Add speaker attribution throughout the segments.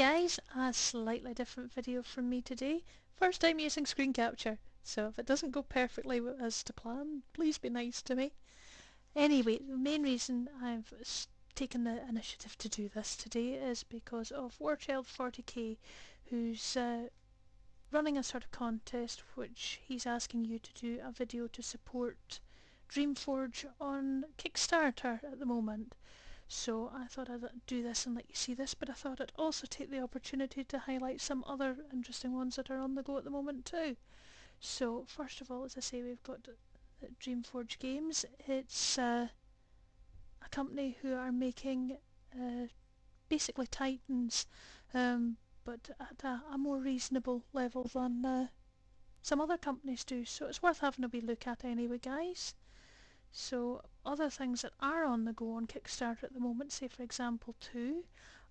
Speaker 1: guys, a slightly different video from me today. First time using screen capture, so if it doesn't go perfectly as to plan, please be nice to me. Anyway, the main reason I've taken the initiative to do this today is because of Warchild40k, who's running a sort of contest which he's asking you to do a video to support Dreamforge on Kickstarter at the moment. So I thought I'd do this and let you see this, but I thought I'd also take the opportunity to highlight some other interesting ones that are on the go at the moment too. So first of all, as I say, we've got Dreamforge Games. It's a company who are making basically Titans, but at a more reasonable level than some other companies do, so it's worth having a wee look at anyway, guys. So other things that are on the go on Kickstarter at the moment, say for example too,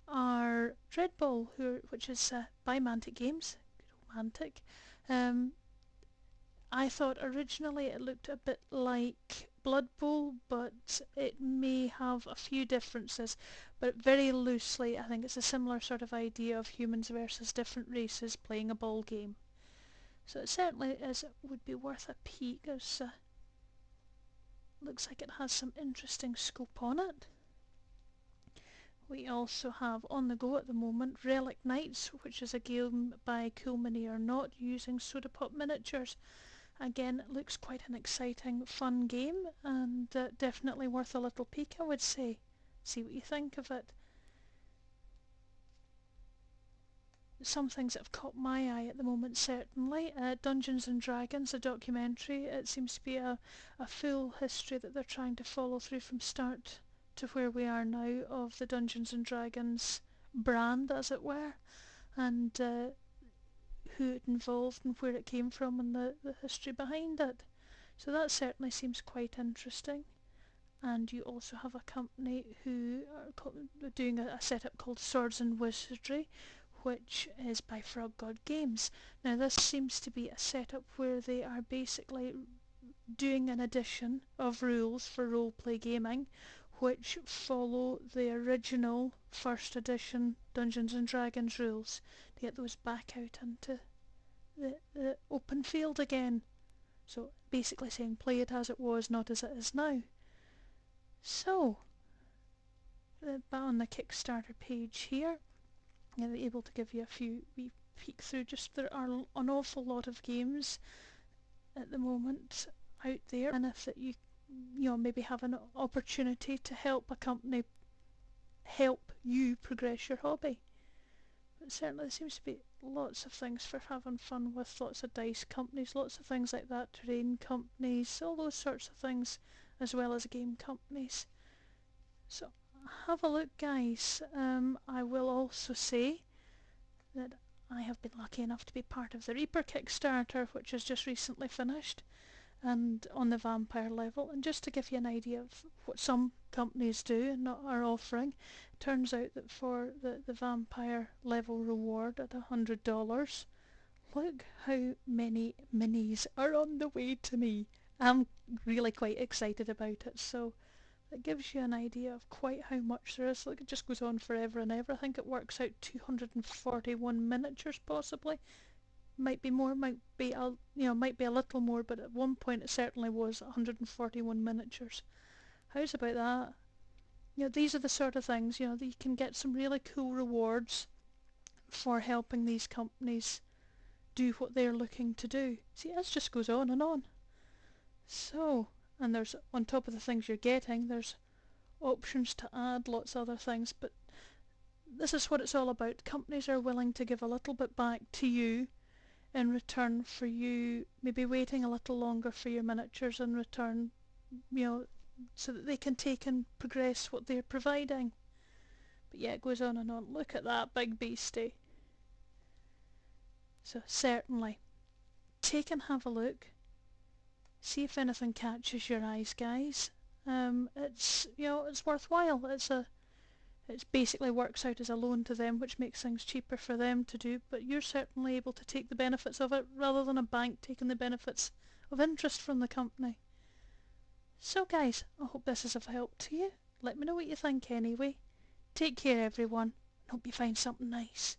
Speaker 1: are Dreadball, which is by Mantic Games, good old Mantic. I thought originally it looked a bit like Blood Bowl, but it may have a few differences, but very loosely I think it's a similar sort of idea of humans versus different races playing a ball game. So it certainly would be worth a peek. There's looks like it has some interesting scope on it. We also have on the go at the moment Relic Knights, which is a game by Cool Mini or Not using soda pop miniatures. Again, it looks quite an exciting, fun game, and definitely worth a little peek, I would say. See what you think of it. Some things that have caught my eye at the moment, certainly. Dungeons and Dragons, a documentary. It seems to be a full history that they're trying to follow through from start to where we are now of the Dungeons and Dragons brand, as it were, and who it involved and where it came from and the history behind it. So that certainly seems quite interesting. And you also have a company who are doing a setup called Swords and Wizardry, which is by Frog God Games. Now this seems to be a setup where they are basically doing an addition of rules for roleplay gaming which follow the original first edition Dungeons and Dragons rules to get those back out into the open field again. So basically saying play it as it was, not as it is now. So on the Kickstarter page here, I'm able to give you a few wee peek through. Just there are an awful lot of games at the moment out there, and if that you maybe have an opportunity to help a company help you progress your hobby. But certainly there seems to be lots of things for having fun with, lots of dice companies, lots of things like that, terrain companies, all those sorts of things, as well as game companies. So have a look, guys. I will also say that I have been lucky enough to be part of the Reaper Kickstarter, which has just recently finished, and on the vampire level. And just to give you an idea of what some companies do and are offering, it turns out that for the vampire level reward at $100, look how many minis are on the way to me. I'm really quite excited about it, so it gives you an idea of quite how much there is. Look, it just goes on forever and ever. I think it works out 241 miniatures possibly. Might be more, might be a little more, but at one point it certainly was 141 miniatures. How's about that? These are the sort of things, that you can get some really cool rewards for helping these companies do what they're looking to do. See, it just goes on and on. So, and there's, on top of the things you're getting, there's options to add lots of other things, but this is what it's all about. Companies are willing to give a little bit back to you in return for you maybe waiting a little longer for your miniatures in return, so that they can take and progress what they're providing. But yeah, it goes on and on. Look at that big beastie. So certainly, take and have a look. See if anything catches your eyes, guys. It's worthwhile. It basically works out as a loan to them, which makes things cheaper for them to do, but you're certainly able to take the benefits of it rather than a bank taking the benefits of interest from the company. So guys, I hope this is of help to you. Let me know what you think anyway. Take care everyone, and hope you find something nice.